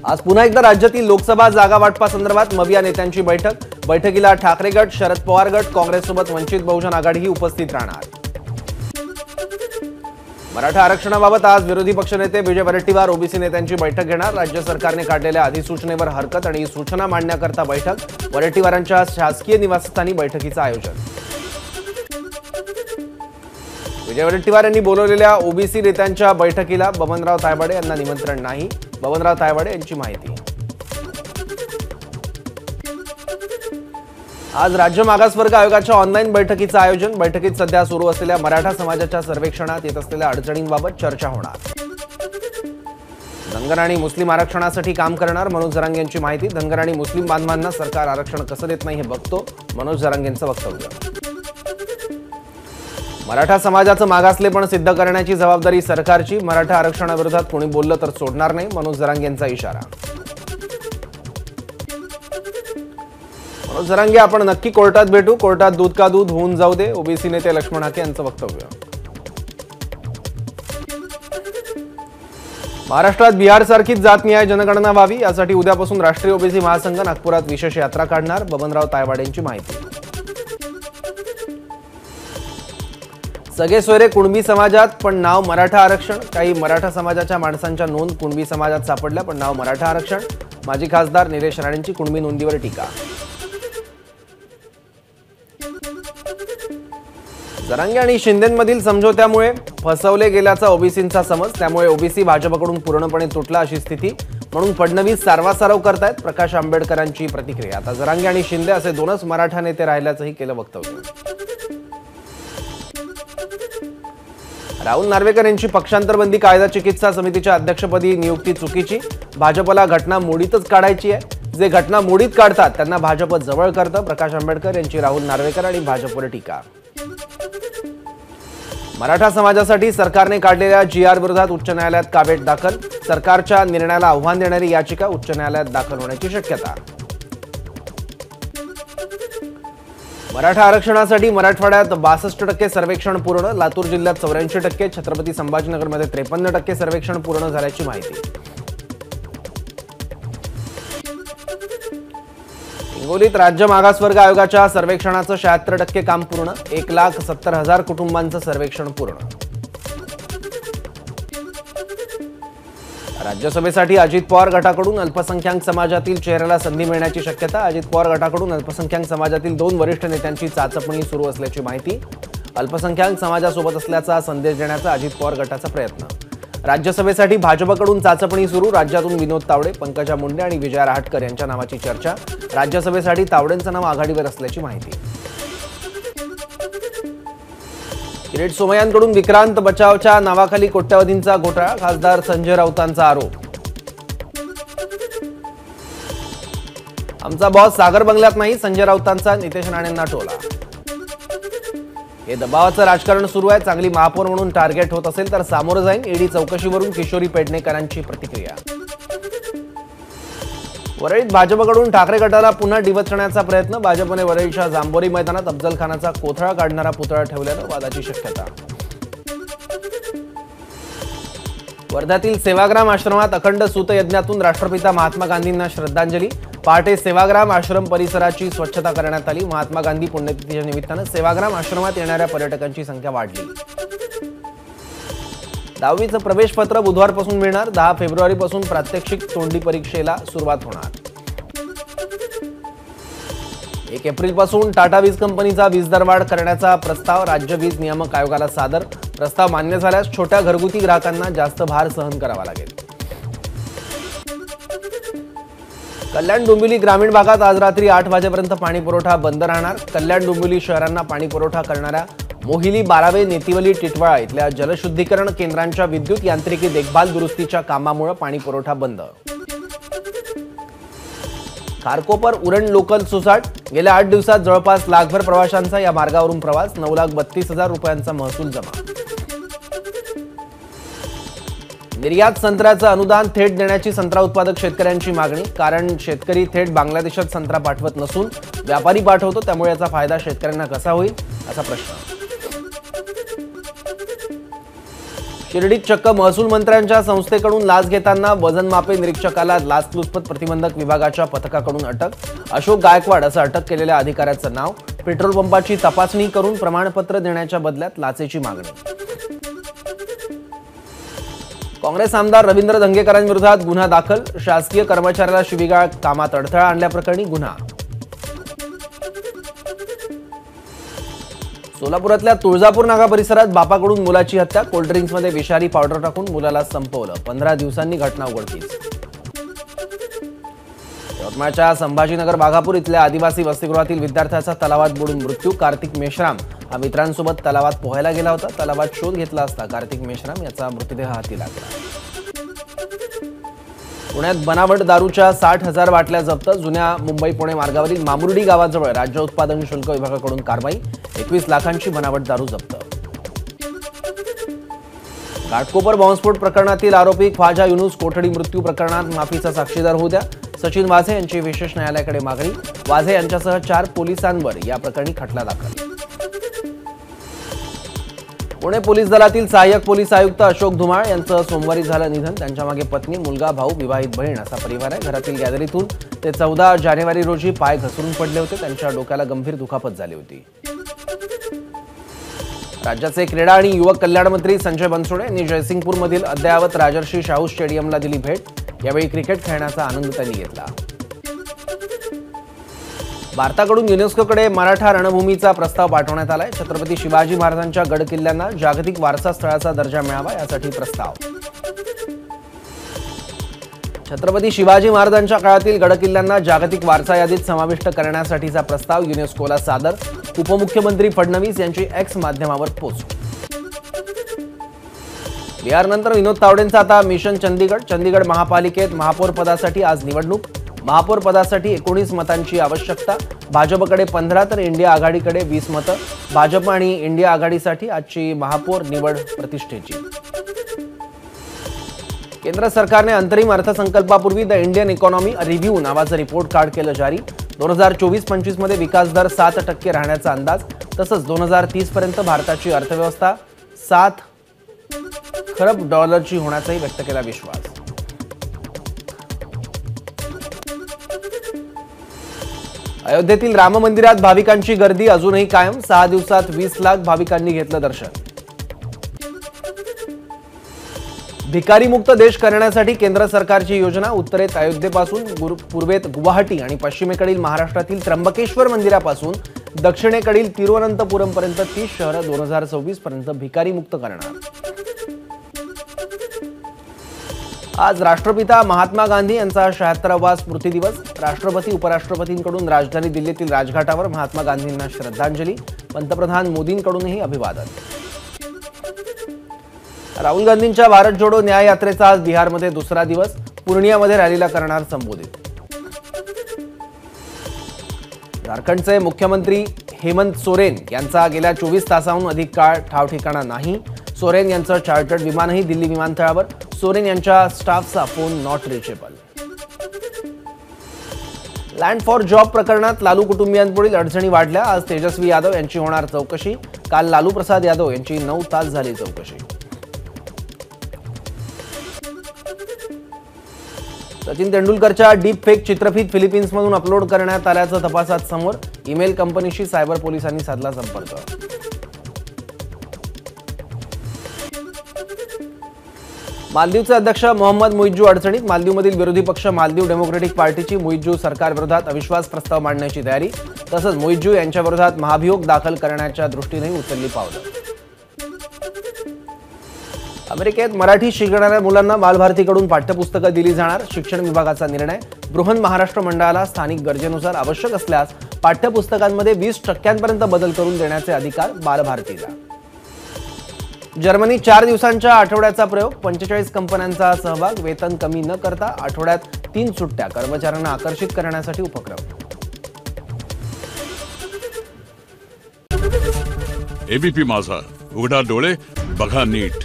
आज पुन्हा एकदा राज्यातील लोकसभा जागा वाटपासंदर्भात मविया नेत्यांची बैठकीला ठाकरे गट, शरद पवार गट, काँग्रेससोबत वंचित बहुजन आघाडीही उपस्थित राहणार। मराठा आरक्षणाबाबत आज विरोधी पक्षनेते विजय वडेट्टीवार ओबीसी नेत्यांची बैठक घेणार। राज्य सरकारने काढलेल्या अधिसूचनेवर हरकत आणि सूचना मांडण्याकरता बैठक। वडेट्टीवारांच्या शासकीय निवासस्थानी बैठकीचं आयोजन। विजय वडेट्टीवार यांनी बोलवलेल्या ओबीसी नेत्यांच्या बैठकीला बबनराव तायवाडे यांना निमंत्रण नाही। बबनराव तायवाडे यांची माहिती। आज राज्य मागासवर्ग आयोगाच्या ऑनलाईन बैठकीचं आयोजन। बैठकीत सध्या सुरू असलेल्या मराठा समाजाच्या सर्वेक्षणात येत असलेल्या अडचणींबाबत चर्चा होणार। धनगर आणि मुस्लिम आरक्षणासाठी काम करणार मनोज जरांगे यांची माहिती। धनगर आणि मुस्लिम बांधवांना सरकार आरक्षण कसं देत नाही हे बघतो, मनोज जरांगेंचं वक्तव्य। मराठा समाजाचं मागासलेपण सिद्ध करण्याची जबाबदारी सरकारची। मराठा आरक्षणाविरोधात कोणी बोललं तर सोडणार नाही, मनोज जरांगे यांचा इशारा। मनोज जरांगे, आपण नक्की कोर्टात भेटू, कोर्टात दूध का दूध होऊन जाऊ दे, ओबीसी नेते लक्ष्मण हाके यांचं वक्तव्य। महाराष्ट्रात बिहारसारखीच जातनिहाय जनगणना व्हावी यासाठी उद्यापासून राष्ट्रीय ओबीसी महासंघ नागपुरात विशेष यात्रा काढणार। बबनराव तायवाडे यांची माहिती। सगळे सोयरे कुणबी समाजात पण नाव मराठा आरक्षण। काही मराठा समाजाच्या माणसांच्या नोंद कुणबी समाजात सापडल्या पण नाव मराठा आरक्षण। माजी खासदार निलेश राणेंची कुणबी नोंदीवर टीका। जरांगे आणि शिंदेंमधील समझोत्यामुळे फसवले गेल्याचा ओबीसींचा समज। त्यामुळे ओबीसी भाजपकडून पूर्णपणे तुटला अशी स्थिती, म्हणून फडणवीस सारवासारव करतायत। प्रकाश आंबेडकरांची प्रतिक्रिया। आता जरांगे आणि शिंदे असे दोनच मराठा नेते राहिल्याचंही केलं वक्तव्य। राहुल नार्वेकर यांची पक्षांतरबंदी कायदा चिकित्सा समितीच्या अध्यक्षपदी नियुक्ती चुकीची। भाजपला घटना मोडीतच काढायची आहे। जे घटना मोडीत काढतात त्यांना भाजप जवळ करतं। प्रकाश आंबेडकर यांची राहुल नार्वेकर आणि भाजपवर टीका। मराठा समाजासाठी सरकारने काढलेल्या जीआर विरोधात उच्च न्यायालयात कावेट दाखल। सरकारच्या निर्णयाला आव्हान देणारी याचिका उच्च न्यायालयात दाखल होण्याची शक्यता। मराठा आरक्षणासाठी मराठवाड्यात 62% सर्वेक्षण पूर्ण। लातूर जिल्ह्यात 84%, छत्रपती संभाजीनगरमध्ये 53% सर्वेक्षण पूर्ण झाल्याची माहिती। हिंगोलीत राज्य मागासवर्ग आयोगाच्या सर्वेक्षणाचं 76% काम पूर्ण। 1,70,000 कुटुंबांचं सर्वेक्षण पूर्ण। राज्यसभेसाठी अजित पवार गटाकडून अल्पसंख्याक समाजातील चेहऱ्याला संधी मिळण्याची शक्यता। अजित पवार गटाकडून अल्पसंख्याक समाजातील 2 वरिष्ठ नेत्यांची चाचपणी सुरू असल्याची माहिती। अल्पसंख्याक समाजासोबत असल्याचा संदेश देण्याचा अजित पवार गटाचा प्रयत्न। राज्यसभेसाठी भाजपकडून चाचपणी सुरू। राज्यातून विनोद तावडे, पंकजा मुंडे आणि विजया रहाटकर यांच्या नावाची चर्चा। राज्यसभेसाठी तावडेंचं नाव आघाडीवर असल्याची माहिती। किरीट सोमय्यांकडून विक्रांत बचावच्या नावाखाली कोट्यवधींचा घोटाळा। खासदार संजय राऊतांचा आरोप। आमचा बॉस सागर बंगल्यात नाही, संजय राऊतांचा नितेश राणेंना टोला। हे दबावाचं राजकारण सुरू आहे। चांगली महापौर म्हणून टार्गेट होत असेल तर सामोरं जाईन, ईडी चौकशीवरून किशोरी पेडणेकरांची प्रतिक्रिया। वरळीत भाजपकडून ठाकरे गटाला पुन्हा डिवचण्याचा प्रयत्न। भाजपने वरळीच्या जांभोरी मैदानात अफजल खानाचा कोथळा काढणारा पुतळा ठेवल्यानं वादाची शक्यता। वर्ध्यातील सेवाग्राम आश्रमात अखंड सूतयज्ञातून राष्ट्रपिता महात्मा गांधींना श्रद्धांजली। पहाटे सेवाग्राम आश्रम परिसराची स्वच्छता करण्यात आली। महात्मा गांधी पुण्यतिथीच्या निमित्तानं सेवाग्राम आश्रमात येणाऱ्या पर्यटकांची संख्या वाढली। 10वीचं प्रवेश पत्र बुधवारपासून मिळणार। 10 फेब्रुवारीपासून प्रात्यक्षिक तोंडी परीक्षेला सुरुवात होणार। 1 एप्रिलपासून टाटा वीज कंपनीचा वीज दरवाढ करण्याचा प्रस्ताव राज्य वीज नियामक आयोगाला सादर। प्रस्ताव मान्य झाल्यास छोट्या घरगुती ग्राहकांना जास्त भार सहन करावा लागेल। कल्याण डोंबिवली ग्रामीण भागात आज रात्री 8 वाजेपर्यंत पाणी पुरवठा बंद राहणार। कल्याण डोंबिवली शहरांना पाणी पुरवठा करणाऱ्या मोहिली, बारावे, नेतिवली, टिटवाळा इथल्या जलशुद्धीकरण केंद्रांच्या विद्युत यांत्रिकी देखभाल दुरुस्तीच्या कामामुळे पाणी पुरवठा बंद। खारकोपर उरण लोकल सुसाट। गेल्या 8 दिवसात जवळपास लाखभर प्रवाशांचा या मार्गावरून प्रवास। 9,32,000 रुपयांचा महसूल जमा। निर्यात संत्र्याचं अनुदान थेट देण्याची संत्रा उत्पादक शेतकऱ्यांची मागणी। कारण शेतकरी थेट बांगलादेशात संत्रा पाठवत नसून व्यापारी पाठवतो, त्यामुळे याचा फायदा शेतकऱ्यांना कसा होईल असा प्रश्न। शिर्डीत चक्क महसूल मंत्र्यांच्या संस्थेकडून लाच घेताना वजनमापे निरीक्षकाला लाचलुचपत प्रतिबंधक विभागाच्या पथकाकडून अटक. अशोक गायकवाड असं अटक केलेल्या अधिकाऱ्याचं नाव. पेट्रोल पंपाची तपासणी करून प्रमाणपत्र देण्याच्या बदल्यात लाचेची मागणी. काँग्रेस आमदार रवींद्र धंगेकरांविरोधात गुन्हा दाखल. शासकीय कर्मचाऱ्याला शिवीगाळ, कामात अडथळा आणल्याप्रकरणी गुन्हा. सोलापुरातल्या तुळजापूर नाका परिसरात बापाकडून मुलाची हत्या. कोल्ड्रिंक्समध्ये विषारी पावडर टाकून मुलाला संपवलं. 15 दिवसांनी घटना उघडकीस. यवतमाळच्या संभाजीनगर बाघापूर इथल्या आदिवासी वसतिगृहातील विद्यार्थ्याचा तलावात बुडून मृत्यू. कार्तिक मेश्राम हा मित्रांसोबत तलावात पोहायला गेला होता. तलावात शोध घेतला असता कार्तिक मेश्राम याचा मृतदेह हाती लागला. पुण्यात बनावट दारूच्या 60,000 बाटल्या जप्त. जुन्या मुंबई पुणे मार्गावरील मामुर्डी गावाजवळ राज्य उत्पादन शुल्क विभागाकडून कारवाई. 21 लाखांची बनावट दारू जप्त. घाटकोपर बॉम्बस्फोट प्रकरणातील आरोपी ख्वाजा युनुस कोठडी मृत्यू प्रकरणात माफीचा साक्षीदार होऊ द्या. सचिन वाझे यांची विशेष न्यायालयाकडे मागणी. वाझे यांच्यासह 4 पोलिसांवर या प्रकरणी खटला दाखल. पुणे पोलीस दलातील सहाय्यक पोलीस आयुक्त अशोक धुमाळ यांचं सोमवारी झालं निधन. त्यांच्या मागे पत्नी, मुलगा, भाऊ, विवाहित बहीण असा परिवार आहे. घरातील गॅलरीतून ते 14 जानेवारी रोजी पाय घसरून पडले होते. त्यांच्या डोक्याला गंभीर दुखापत झाली होती. राज्याचे क्रीडा आणि युवक कल्याण मंत्री संजय बनसोडे यांनी जयसिंगपूरमधील अद्ययावत राजर्षी शाहू स्टेडियमला दिली भेट. यावेळी क्रिकेट खेळण्याचा आनंद त्यांनी घेतला. भारताकडून युनेस्कोकडे मराठा रणभूमीचा प्रस्ताव पाठवण्यात आलाय. छत्रपती शिवाजी महाराजांच्या गड किल्ल्यांना जागतिक वारसा स्थळाचा दर्जा मिळावा यासाठी प्रस्ताव. छत्रपती शिवाजी महाराजांच्या काळातील गड किल्ल्यांना जागतिक वारसा यादीत समाविष्ट करण्यासाठीचा प्रस्ताव युनेस्कोला सादर. उपमुख्यमंत्री फडणवीस यांची एक्स माध्यमावर पोस्ट. बिहारनंतर विनोद तावडेंचा आता मिशन चंदीगड. चंदीगड महापालिकेत महापौर पदासाठी आज निवडणूक. महापौर पदासाठी 19 मतांची आवश्यकता. भाजपकडे 15 तर इंडिया आघाडीकडे 20 मतं. भाजप आणि इंडिया आघाडीसाठी आजची महापौर निवड प्रतिष्ठेची. केंद्र सरकारने अंतरिम अर्थसंकल्पापूर्वी द इंडियन इकॉनॉमी रिव्ह्यू नावाचं रिपोर्ट कार्ड केलं जारी. 2024-25 मध्ये विकास दर 7% राहण्याचा अंदाज. तसंच 2030 पर्यंत भारताची अर्थव्यवस्था 7 खरब डॉलरची होण्याचाही व्यक्त केला विश्वास. अयोध्येतील राम मंदिरात भाविकांची गर्दी अजूनही कायम. 6 दिवसात 20 लाख भाविकांनी घेतलं दर्शन. भिकारीमुक्त देश करण्यासाठी केंद्र सरकारची योजना. उत्तरेत अयोध्येपासून पूर्वेत गुवाहाटी आणि पश्चिमेकडील महाराष्ट्रातील त्र्यंबकेश्वर मंदिरापासून दक्षिणेकडील तिरुवनंतपुरमपर्यंत 30 शहरं 2026 पर्यंत भिकारीमुक्त करणार. आज राष्ट्रपिता महात्मा गांधी यांचा 76वा स्मृती दिवस. राष्ट्रपती उपराष्ट्रपतींकडून राजधानी दिल्लीतील राजघाटावर महात्मा गांधींना श्रद्धांजली. पंतप्रधान मोदींकडूनही अभिवादन. राहुल गांधींच्या भारत जोडो न्याय यात्रेचा आज बिहारमध्ये दुसरा दिवस. पूर्णियामध्ये रॅलीला करणार संबोधित. झारखंडचे मुख्यमंत्री हेमंत सोरेन यांचा गेल्या 24 तासाहून अधिक काळ ठावठिकाणा नाही. सोरेन यांचं चार्टर्ड विमानही दिल्ली विमानतळावर. सोरेन यांच्या स्टाफचा phone not reachable. Land for job प्रकरणात लालू कुटुंबियांपुढील अडचणी वाढल्या. आज तेजस्वी यादव यांची होणार चौकशी. काल लालू प्रसाद यादव यांची 9 तास झाली चौकशी. सचिन तेंडुलकरच्या डीप फेक चित्रफित फिलिपिन्समधून अपलोड करण्यात आल्याचं तपासात समोर. ईमेल कंपनीशी सायबर पोलिसांनी साधला संपर्क. मालदीवचे अध्यक्ष मोहम्मद मुइज्जू अडचणीत. मालदीवमधील विरोधी पक्ष मालदीव डेमोक्रेटिक पार्टीची मुइज्जू सरकारविरोधात अविश्वास प्रस्ताव मांडण्याची तयारी. तसंच मुइज्जू यांच्याविरोधात महाभियोग दाखल करण्याच्या दृष्टीनेही उचलली पावलं. अमेरिकेत मराठी शिकणाऱ्या मुलांना बालभारतीकडून पाठ्यपुस्तकं दिली जाणार. शिक्षण विभागाचा निर्णय. बृहन महाराष्ट्र मंडळाला स्थानिक गरजेनुसार आवश्यक असल्यास पाठ्यपुस्तकांमध्ये 20% बदल करून देण्याचे अधिकार बालभारतीला. जर्मनी 4 दिवसांच्या आठवड्याचा प्रयोग. 45 कंपन्यांचा सहभाग. वेतन कमी न करता आठवड्यात 3 सुट्ट्या. कर्मचाऱ्यांना आकर्षित करण्यासाठी उपक्रम. एबीपी माझा, उघडा डोळे बघा नीट.